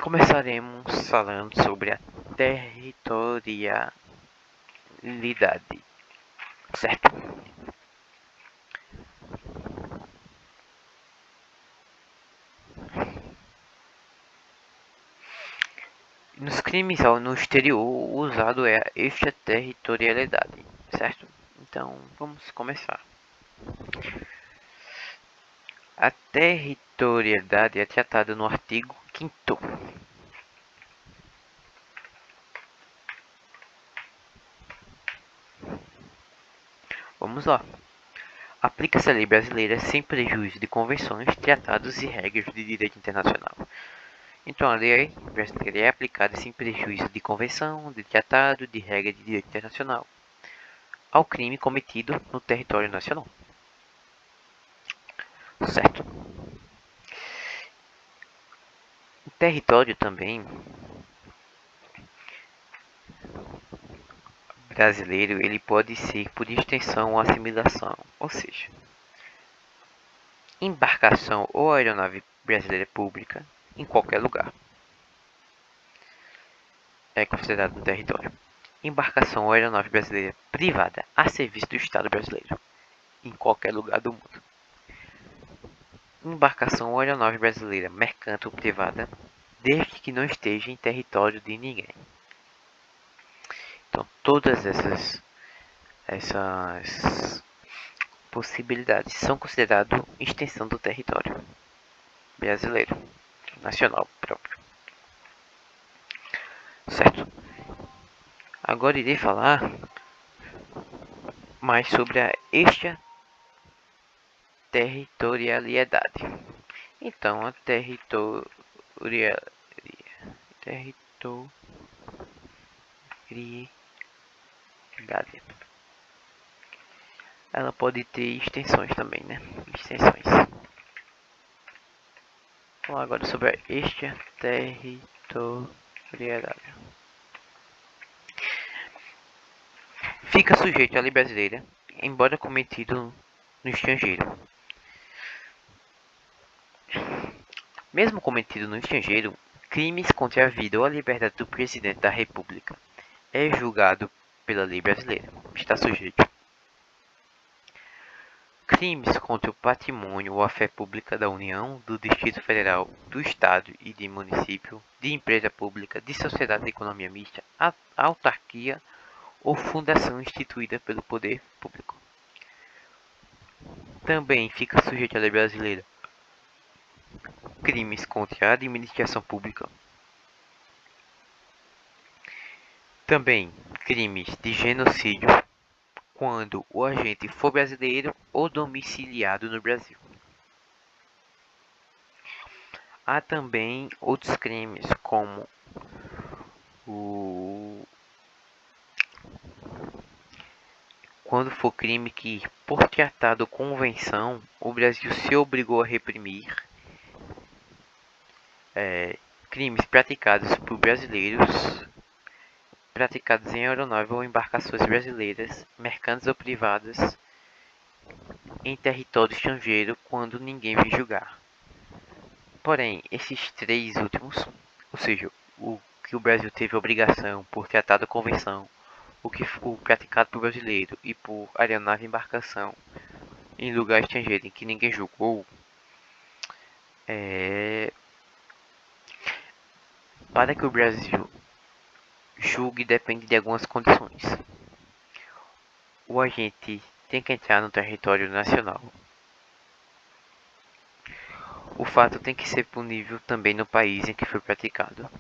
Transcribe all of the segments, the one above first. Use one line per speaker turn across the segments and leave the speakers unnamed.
Começaremos falando sobre a territorialidade, certo? Nos crimes no exterior, o usado é a extraterritorialidade, certo? Então, vamos começar. A territorialidade é tratada no artigo 5º. Vamos lá. Aplica-se a lei brasileira sem prejuízo de convenções, tratados e regras de direito internacional. Então, a lei brasileira é aplicada sem prejuízo de convenção, de tratado, de regra de direito internacional ao crime cometido no território nacional. Certo. O território também brasileiro, ele pode ser por extensão ou assimilação, ou seja, embarcação ou aeronave brasileira pública em qualquer lugar é considerado um território. Embarcação ou aeronave brasileira privada a serviço do Estado brasileiro em qualquer lugar do mundo. Embarcação ou aeronave brasileira mercante ou privada desde que não esteja em território de ninguém. Então, todas essas possibilidades são consideradas extensão do território brasileiro, nacional próprio. Certo? Agora irei falar mais sobre a extraterritorialidade. Então, a territorialidade ela pode ter extensões também, né? Extensões. Vamos falar agora sobre a extraterritorialidade. Fica sujeito à lei brasileira, embora cometido no estrangeiro. Mesmo cometido no estrangeiro, crimes contra a vida ou a liberdade do presidente da República é julgado pela lei brasileira. Está sujeito. Crimes contra o patrimônio ou a fé pública da União, do Distrito Federal, do Estado e de município, de empresa pública, de sociedade de economia mista, autarquia ou fundação instituída pelo poder público. Também fica sujeito à lei brasileira crimes contra a administração pública. Também crimes de genocídio quando o agente for brasileiro ou domiciliado no Brasil. Há também outros crimes como quando for crime que, por tratado ou convenção, o Brasil se obrigou a reprimir, crimes praticados por brasileiros, praticados em aeronave ou embarcações brasileiras, mercantes ou privadas, em território estrangeiro, quando ninguém vem julgar. Porém, esses três últimos, ou seja, o que o Brasil teve obrigação por tratado ou convenção, o que foi praticado por brasileiro e por aeronave e embarcação em lugar estrangeiro em que ninguém julgou, para que o Brasil julgue depende de algumas condições. O agente tem que entrar no território nacional. O fato tem que ser punível também no país em que foi praticado.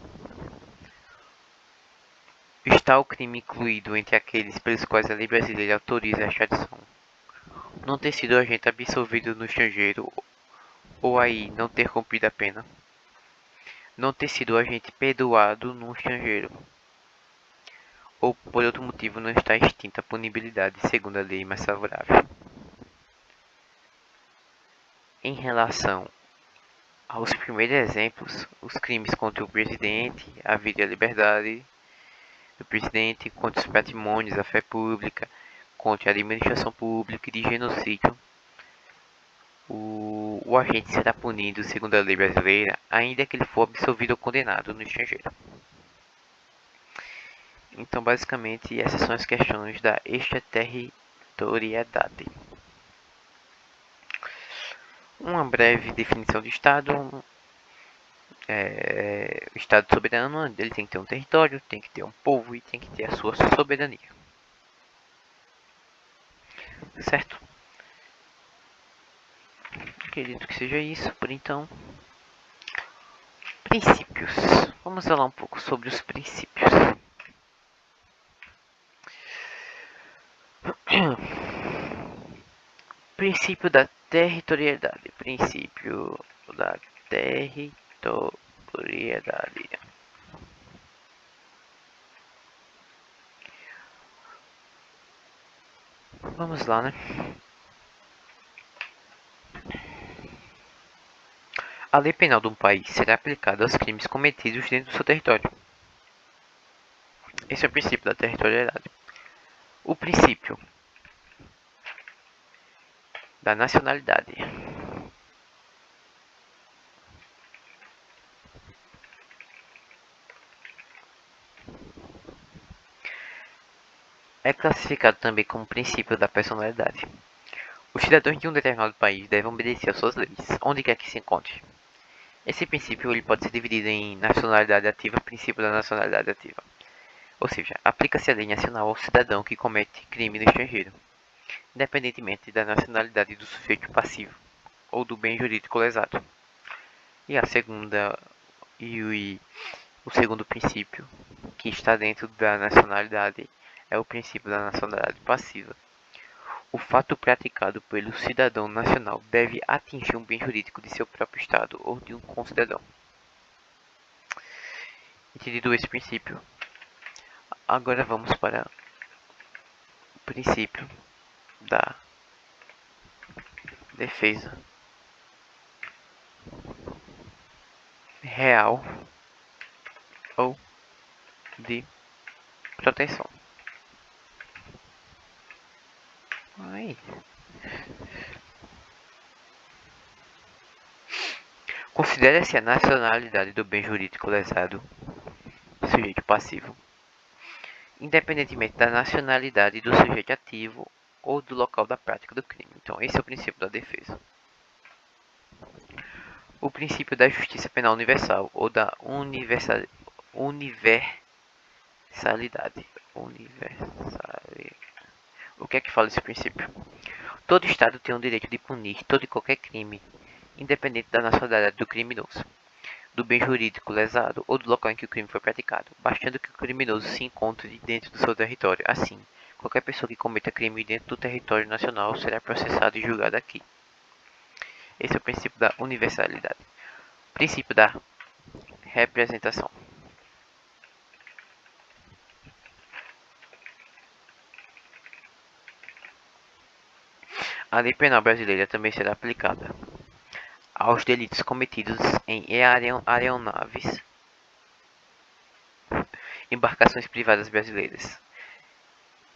Está o crime incluído entre aqueles pelos quais a lei brasileira autoriza a extradição. Não ter sido agente absolvido no estrangeiro ou aí não ter cumprido a pena. Não ter sido agente perdoado no estrangeiro. Ou por outro motivo não está extinta a punibilidade segundo a lei mais favorável. Em relação aos primeiros exemplos, os crimes contra o presidente, a vida e a liberdade do presidente, contra os patrimônios, a fé pública, contra a administração pública e de genocídio, o o agente será punido segundo a lei brasileira, ainda que ele for absolvido ou condenado no estrangeiro. Então, basicamente, essas são as questões da extraterritorialidade. Uma breve definição de Estado. O Estado soberano, ele tem que ter um território, tem que ter um povo e tem que ter a sua soberania. Certo? Acredito que seja isso, por então. Princípios. Vamos falar um pouco sobre os princípios. Princípio da territorialidade. Princípio da territorialidade. Vamos lá, né? A lei penal de um país será aplicada aos crimes cometidos dentro do seu território. Esse é o princípio da territorialidade. O princípio da nacionalidade. É classificado também como princípio da personalidade. Os cidadãos de um determinado país devem obedecer às suas leis, onde quer que se encontre. Esse princípio ele pode ser dividido em nacionalidade ativa e princípio da nacionalidade ativa. Ou seja, aplica-se a lei nacional ao cidadão que comete crime no estrangeiro, independentemente da nacionalidade do sujeito passivo ou do bem jurídico lesado. E a segunda o segundo princípio, que está dentro da nacionalidade, é o princípio da nacionalidade passiva. O fato praticado pelo cidadão nacional deve atingir um bem jurídico de seu próprio estado ou de um concidadão. Entendido esse princípio, agora vamos para o princípio da defesa real ou de proteção. Aí. Considera-se a nacionalidade do bem jurídico lesado, sujeito passivo, independentemente da nacionalidade do sujeito ativo ou do local da prática do crime. Então, esse é o princípio da defesa. O princípio da justiça penal universal ou da universalidade. O que é que fala esse princípio? Todo Estado tem o direito de punir todo e qualquer crime, independente da nacionalidade do criminoso, do bem jurídico lesado ou do local em que o crime foi praticado, bastando que o criminoso se encontre dentro do seu território. Assim, qualquer pessoa que cometa crime dentro do território nacional será processada e julgada aqui. Esse é o princípio da universalidade. Princípio da representação. A lei penal brasileira também será aplicada aos delitos cometidos em aeronaves, embarcações privadas brasileiras,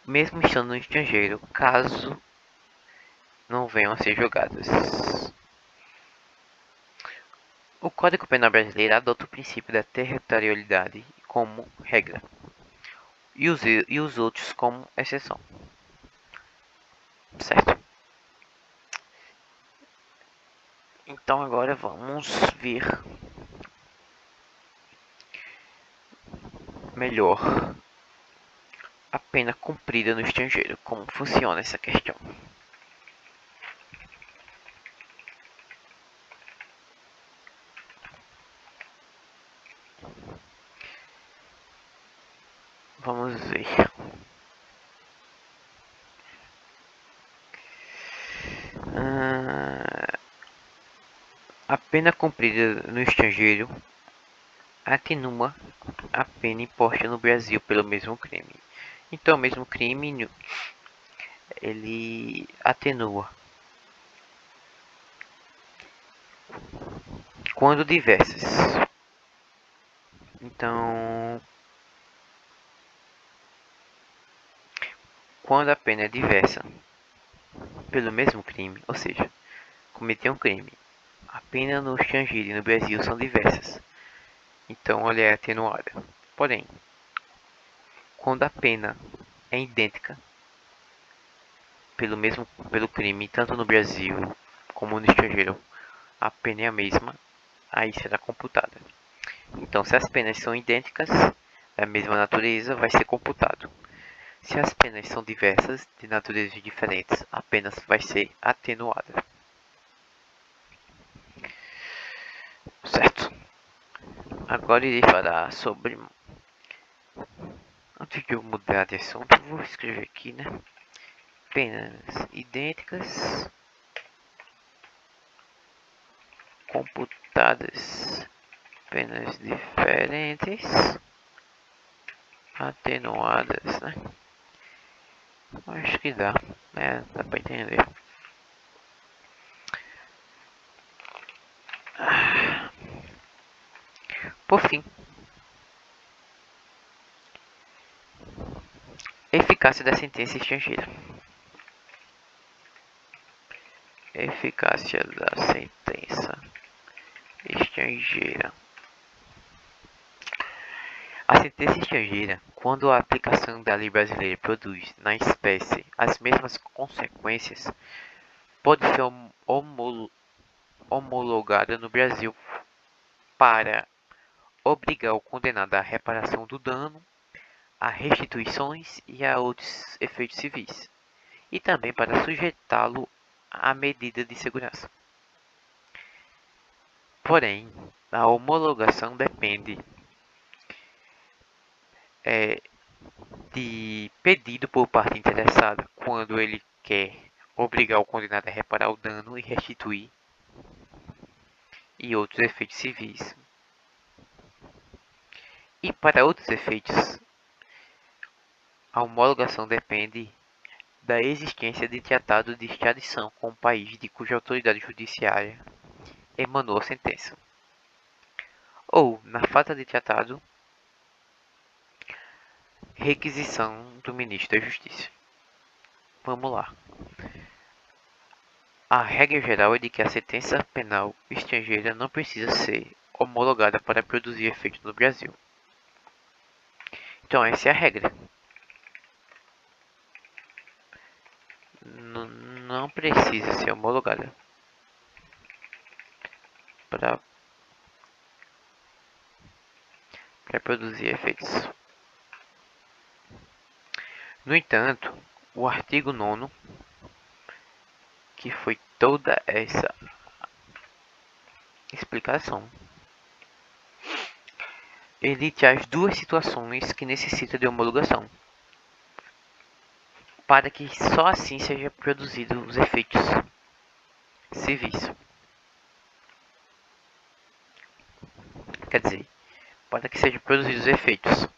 mesmo estando no estrangeiro, caso não venham a ser julgadas. O Código Penal brasileiro adota o princípio da territorialidade como regra e os outros como exceção. Certo? Então agora vamos ver melhor a pena cumprida no estrangeiro. Como funciona essa questão? Vamos ver. A pena cumprida no estrangeiro atenua a pena imposta no Brasil pelo mesmo crime. Então, o mesmo crime ele atenua quando diversas. Então, quando a pena é diversa pelo mesmo crime, ou seja, cometer um crime A pena no estrangeiro e no Brasil são diversas, então ela é atenuada. Porém, quando a pena é idêntica pelo crime, tanto no Brasil como no estrangeiro, a pena é a mesma, aí será computada. Então, se as penas são idênticas, da mesma natureza, vai ser computado. Se as penas são diversas, de naturezas diferentes, a pena vai ser atenuada. Certo? Agora irei falar sobre... Antes de eu mudar de assunto, vou escrever aqui, né? Penas idênticas computadas, penas diferentes atenuadas, né? Acho que dá, né? Dá pra entender. Por fim, eficácia da sentença estrangeira. Eficácia da sentença estrangeira. A sentença estrangeira, quando a aplicação da lei brasileira produz na espécie as mesmas consequências, pode ser homologada no Brasil para obrigar o condenado à reparação do dano, a restituições e a outros efeitos civis, e também para sujeitá-lo à medida de segurança. Porém, a homologação depende de pedido por parte interessada, quando ele quer obrigar o condenado a reparar o dano e restituir e outros efeitos civis. E para outros efeitos, a homologação depende da existência de tratado de extradição com o país de cuja autoridade judiciária emanou a sentença. Ou, na falta de tratado, requisição do Ministro da Justiça. Vamos lá. A regra geral é de que a sentença penal estrangeira não precisa ser homologada para produzir efeito no Brasil. Então essa é a regra. Não precisa ser homologada para produzir efeitos. No entanto, o artigo 9º, que foi toda essa explicação, ele traz duas situações que necessitam de homologação, para que só assim seja produzido os efeitos civis. Quer dizer, para que sejam produzidos os efeitos.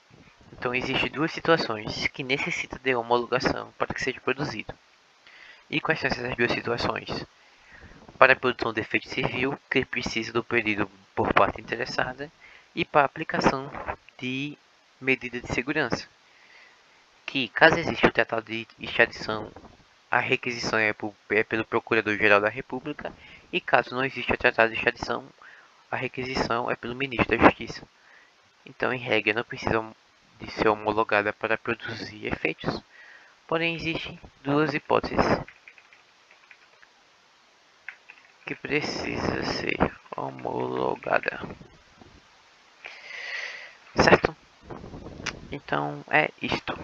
Então existem duas situações que necessitam de homologação para que seja produzido. E quais são essas duas situações? Para a produção de efeito civil, que precisa do pedido por parte interessada, e para a aplicação de medida de segurança, que caso exista o tratado de extradição, a requisição é pelo Procurador-Geral da República, e caso não exista o tratado de extradição, a requisição é pelo Ministro da Justiça. Então, em regra, não precisa de ser homologada para produzir efeitos, porém existem duas hipóteses que precisa ser homologada. Certo? Então é isto.